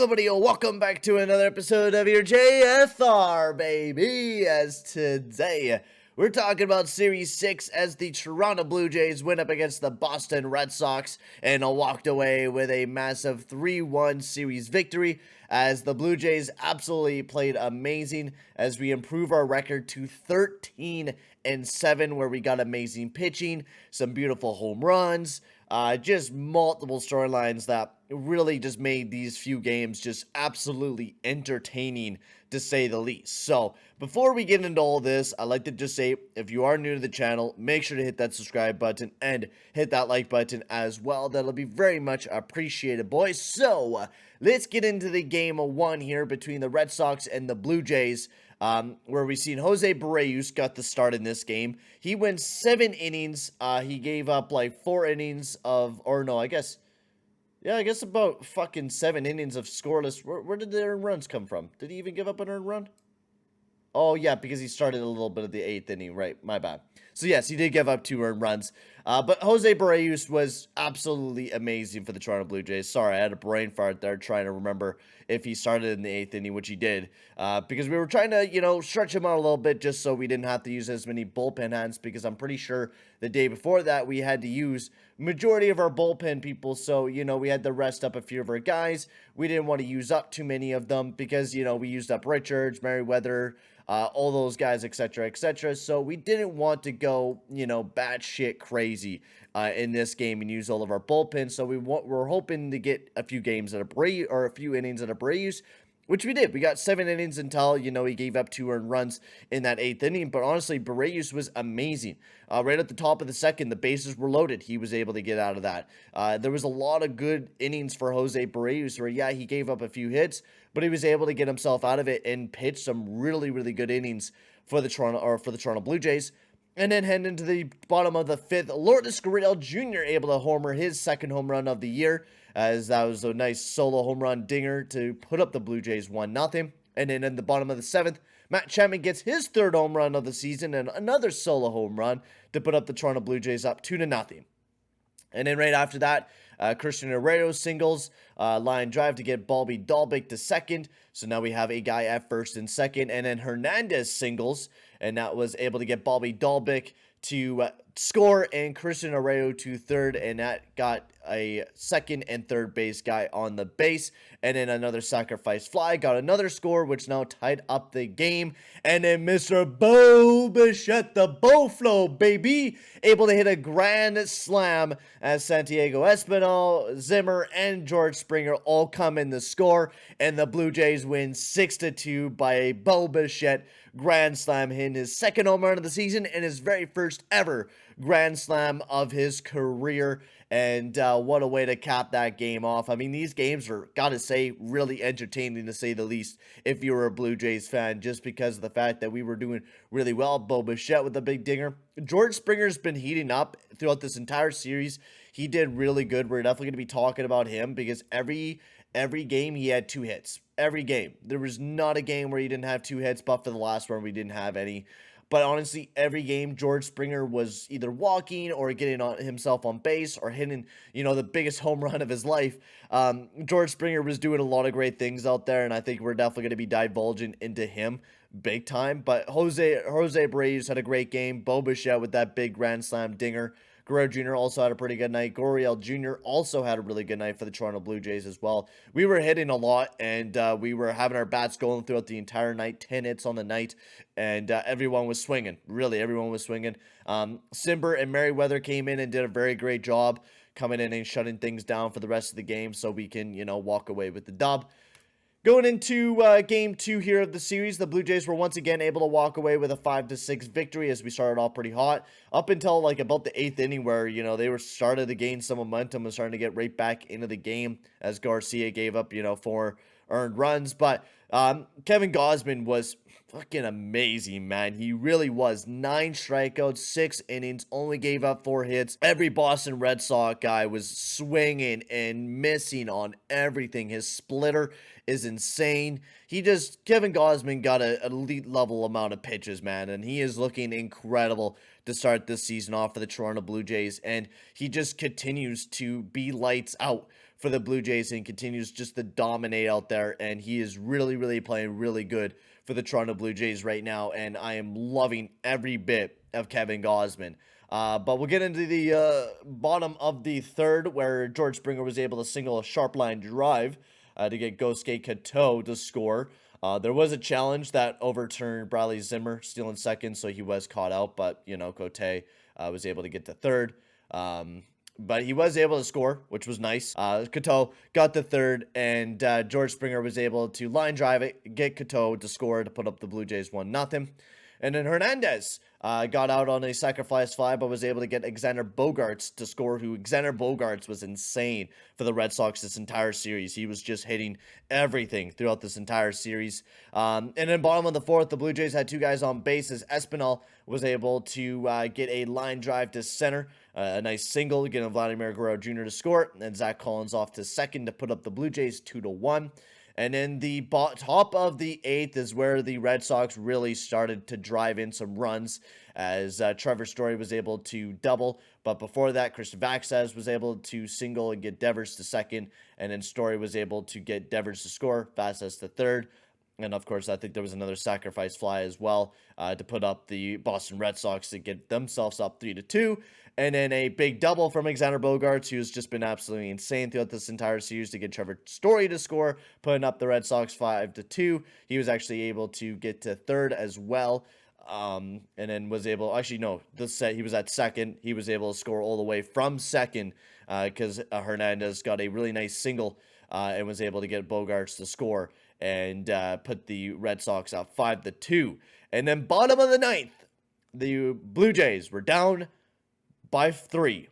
everybody, welcome back to another episode of your JFR, baby. As today, we're talking about Series 6 as the Toronto Blue Jays went up against the Boston Red Sox and walked away with a massive 3-1 series victory as the Blue Jays absolutely played amazing as we improve our record to 13-7, where we got amazing pitching, some beautiful home runs, just multiple storylines that really just made these few games just absolutely entertaining, to say the least. So before we get into all this, I'd like to just say, if you are new to the channel, make sure to hit that subscribe button and hit that like button as well. That'll be very much appreciated, boys. So let's get into the game of one here between the Red Sox and the Blue Jays, where we seen Jose Barrios got the start in this game. He went 7 innings. He gave up like 4 innings of, or no, I guess about fucking 7 innings of scoreless. Where did the earned runs come from? Did he even give up an earned run? Oh, yeah, because he started a little bit of the 8th inning, right? My bad. So, yes, he did give up 2 earned runs. But Jose Barrios was absolutely amazing for the Toronto Blue Jays. Sorry, I had a brain fart there trying to remember if he started in the 8th inning, which he did. Because we were trying to, stretch him out a little bit just so we didn't have to use as many bullpen hands. Because I'm pretty sure the day before that we had to use majority of our bullpen people. So, we had to rest up a few of our guys. We didn't want to use up too many of them because, we used up Richards, Merriweather, all those guys, etc., etc. So we didn't want to go, batshit crazy in this game and use all of our bullpen. So we're hoping to get a few games at a few innings at a Barrios, which we did. We got 7 innings until, he gave up 2 earned runs in that 8th inning. But honestly, Barrios was amazing. Right at the top of the second, the bases were loaded. He was able to get out of that. There was a lot of good innings for Jose Barrios where, yeah, he gave up a few hits, but he was able to get himself out of it and pitch some really, really good innings for the Toronto Blue Jays. And then heading into the bottom of the 5th, Lourdes Gurriel Jr. able to homer his 2nd home run of the year, as that was a nice solo home run dinger to put up the Blue Jays 1-0. And then in the bottom of the 7th, Matt Chapman gets his 3rd home run of the season and another solo home run to put up the Toronto Blue Jays up 2-0. And then right after that, Christian Herrera singles, line drive to get Bobby Dalbec to 2nd. So now we have a guy at 1st and 2nd. And then Hernandez singles, and that was able to get Bobby Dalbec to score and Christian Herrera to 3rd, and that got a 2nd and 3rd base guy on the base. And then another sacrifice fly got another score, which now tied up the game. And then Mr. Bo Bichette, the Boflo, baby, able to hit a grand slam as Santiago Espinal, Zimmer, and George Springer all come in the score, and the Blue Jays win 6-2 by a Bo Bichette grand slam, hitting his 2nd home run of the season and his very first ever grand slam of his career. And what a way to cap that game off. I mean, these games are, gotta say, really entertaining, to say the least, if you were a Blue Jays fan, just because of the fact that we were doing really well. Bo Bichette with a big dinger. George Springer's been heating up throughout this entire series. He did really good. We're definitely going to be talking about him because every game he had 2 hits. Every game. There was not a game where he didn't have 2 hits, but for the last one we didn't have any. But honestly, every game George Springer was either walking or getting on himself on base or hitting, the biggest home run of his life. George Springer was doing a lot of great things out there, and I think we're definitely going to be divulging into him big time. But Jose Barrios had a great game. Bo Bichette with that big grand slam dinger. Guerrero Jr. also had a pretty good night. Gurriel Jr. also had a really good night for the Toronto Blue Jays as well. We were hitting a lot, and we were having our bats going throughout the entire night. 10 hits on the night, and everyone was swinging. Really, everyone was swinging. Simber and Merriweather came in and did a very great job coming in and shutting things down for the rest of the game so we can, walk away with the dub. Going into Game 2 here of the series, the Blue Jays were once again able to walk away with a 5-6 victory as we started off pretty hot. Up until like about the 8th inning where, they were started to gain some momentum and starting to get right back into the game as Garcia gave up, 4 earned runs. But Kevin Gausman was fucking amazing, man. He really was. 9 strikeouts, 6 innings, only gave up 4 hits. Every Boston Red Sox guy was swinging and missing on everything. His splitter is insane. Kevin Gausman got an elite level amount of pitches, man, and he is looking incredible to start this season off for the Toronto Blue Jays, and he just continues to be lights out for the Blue Jays and continues just to dominate out there. And he is really, really playing really good for the Toronto Blue Jays right now. And I am loving every bit of Kevin Gausman. But we'll get into the bottom of the third, where George Springer was able to single a sharp line drive to get Gosuke Kato to score. There was a challenge that overturned Bradley Zimmer stealing second, so he was caught out. But, you know, Cote was able to get to third. But he was able to score, which was nice. Kato got the third, and George Springer was able to line drive it, get Kato to score to put up the Blue Jays 1-0. And then Hernandez got out on a sacrifice fly, but was able to get Alexander Bogaerts to score, who Alexander Bogaerts was insane for the Red Sox this entire series. He was just hitting everything throughout this entire series. And then bottom of the fourth, the Blue Jays had two guys on base as Espinal was able to get a line drive to center. A nice single, getting Vladimir Guerrero Jr. to score, and Zach Collins off to second to put up the Blue Jays 2-1. And in the top of the eighth is where the Red Sox really started to drive in some runs, as Trevor Story was able to double. But before that, Chris Vaxez was able to single and get Devers to second. And then Story was able to get Devers to score, Vaxez to third. And of course, I think there was another sacrifice fly as well to put up the Boston Red Sox to get themselves up 3-2. And then a big double from Alexander Bogaerts, who's just been absolutely insane throughout this entire series to get Trevor Story to score, putting up the Red Sox 5-2. He was actually able to get to third as well. And then was able, actually, no, he was at second. He was able to score all the way from second because Hernandez got a really nice single and was able to get Bogaerts to score and put the Red Sox up 5-2. And then bottom of the ninth, the Blue Jays were down by 3.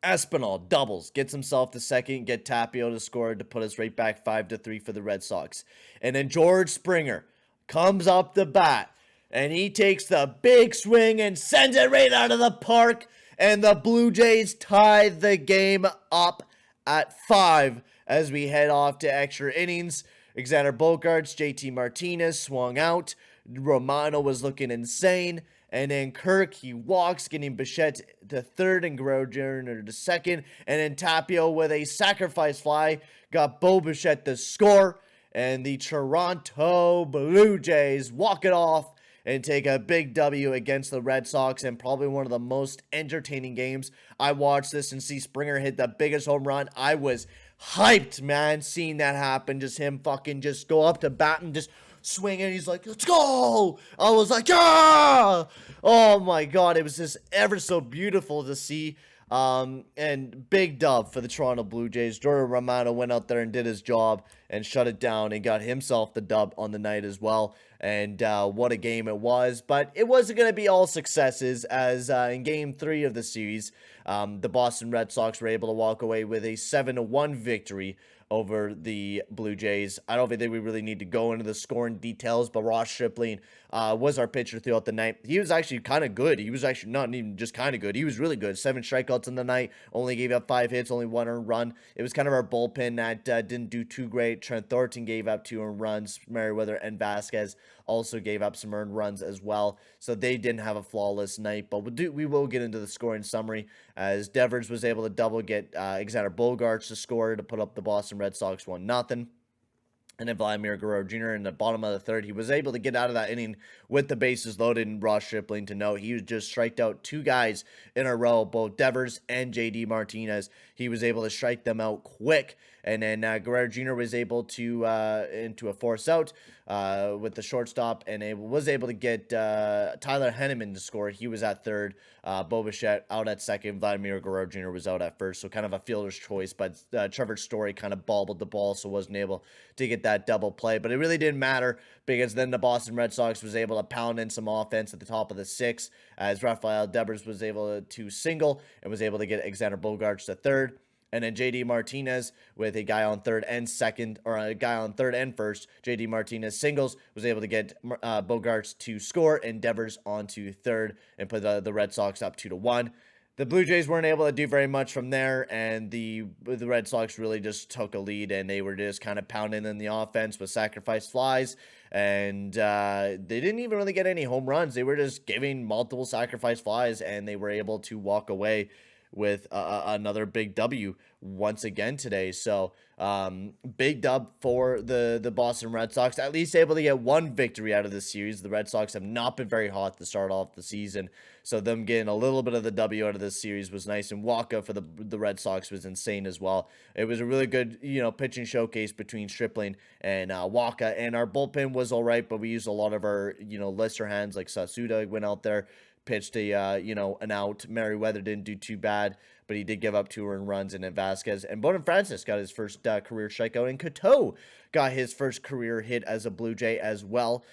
Espinal doubles, gets himself to second, get Tapio to score to put us right back 5-3 for the Red Sox. And then George Springer comes up the bat, and he takes the big swing and sends it right out of the park. And the Blue Jays tie the game up at 5 as we head off to extra innings. Alexander Bogaerts, JT Martinez swung out. Romano was looking insane. And then Kirk, he walks, getting Bichette to third and Guerrero Jr. to second. And then Tapio with a sacrifice fly got Bo Bichette to score. And the Toronto Blue Jays walk it off and take a big W against the Red Sox, and probably one of the most entertaining games. I watched this and see Springer hit the biggest home run. I was hyped, man, seeing that happen. Just him fucking just go up to bat and just swing, and he's like, let's go. I was like, yeah. Oh my god, it was just ever so beautiful to see. And big dub for the Toronto Blue Jays. Jordan Romano went out there and did his job and shut it down and got himself the dub on the night as well. And what a game it was. But it wasn't going to be all successes, as in Game 3 of the series, the Boston Red Sox were able to walk away with a 7-1 victory over the Blue Jays. I don't think we really need to go into the scoring details, but Ross Stripling was our pitcher throughout the night. He was actually kind of good. He was actually not even just kind of good. He was really good. 7 strikeouts in the night, only gave up 5 hits, only 1 earned run. It was kind of our bullpen that didn't do too great. Trent Thornton gave up 2 earned runs. Merriweather and Vasquez also gave up some earned runs as well. So they didn't have a flawless night, but we will get into the scoring summary, as Devers was able to double, get Alexander Bogaerts to score to put up the Boston Red Sox 1-0. And then Vladimir Guerrero Jr. in the bottom of the third, he was able to get out of that inning with the bases loaded, and Ross Stripling to note, he just striked out 2 guys in a row, both Devers and JD Martinez. He was able to strike them out quick. And then Guerrero Jr. was able to, into a force out with the shortstop, and was able to get Tyler Henneman to score. He was at third, Bo Bichette out at second, Vladimir Guerrero Jr. was out at first, so kind of a fielder's choice, but Trevor Story kind of bobbled the ball, so wasn't able to get that double play. But it really didn't matter, because then the Boston Red Sox was able to pound in some offense at the top of the 6th, as Rafael Devers was able to single and was able to get Alexander Bogaerts to third. And then JD Martinez with a guy on third and second, or a guy on third and first. JD Martinez singles, was able to get Bogaerts to score, and Devers onto third and put the Red Sox up 2-1. The Blue Jays weren't able to do very much from there, and the Red Sox really just took a lead, and they were just kind of pounding in the offense with sacrifice flies, and they didn't even really get any home runs. They were just giving multiple sacrifice flies, and they were able to walk away with another big W once again today. So big dub for the Boston Red Sox, at least able to get one victory out of this series. The Red Sox have not been very hot to start off the season, so them getting a little bit of the W out of this series was nice. And Waka for the Red Sox was insane as well. It was a really good, pitching showcase between Stripling and Waka, and our bullpen was all right, but we used a lot of our, lesser hands. Like Sasuda went out there, pitched an out. Merriweather didn't do too bad, but he did give up 2 earned runs. And then Vasquez and Bowden Francis got his first career strikeout, and Coteau got his first career hit as a Blue Jay as well,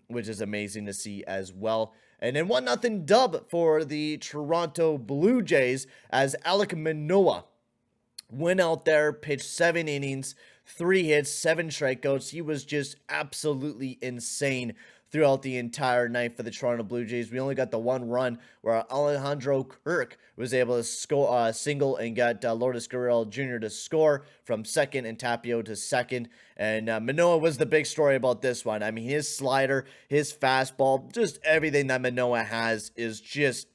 which is amazing to see as well. And then 1-0 dub for the Toronto Blue Jays as Alek Manoah went out there, pitched 7 innings, 3 hits, 7 strikeouts. He was just absolutely insane throughout the entire night for the Toronto Blue Jays. We only got the 1 run where Alejandro Kirk was able to score single and got Lourdes Gurriel Jr. to score from second and Tapio to second. And Manoah was the big story about this one. I mean, his slider, his fastball, just everything that Manoah has is just,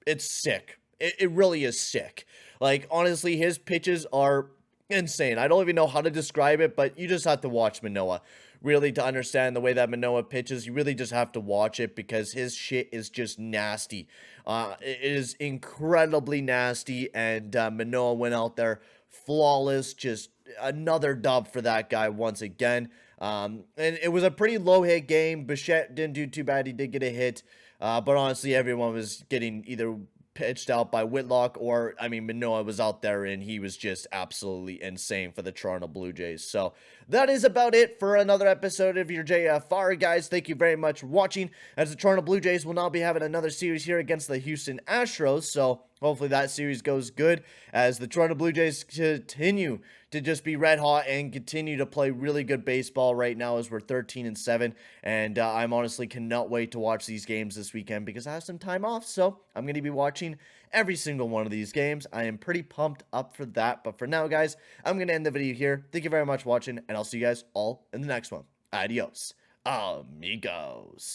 it's sick. It really is sick. Like, honestly, his pitches are insane. I don't even know how to describe it, but you just have to watch Manoah. Really, to understand the way that Manoah pitches, you really just have to watch it because his shit is just nasty. It is incredibly nasty, and Manoah went out there flawless. Just another dub for that guy once again. And it was a pretty low-hit game. Bichette didn't do too bad. He did get a hit. But honestly, everyone was getting either pitched out by Whitlock, or, I mean, Manoah was out there and he was just absolutely insane for the Toronto Blue Jays. So that is about it for another episode of your JFR, guys. Thank you very much for watching, as the Toronto Blue Jays will now be having another series here against the Houston Astros. So hopefully that series goes good, as the Toronto Blue Jays continue to just be red hot and continue to play really good baseball right now, as we're 13-7. And I'm honestly cannot wait to watch these games this weekend because I have some time off. So I'm going to be watching every single one of these games. I am pretty pumped up for that. But for now, guys, I'm going to end the video here. Thank you very much for watching, and I'll see you guys all in the next one. Adios, amigos.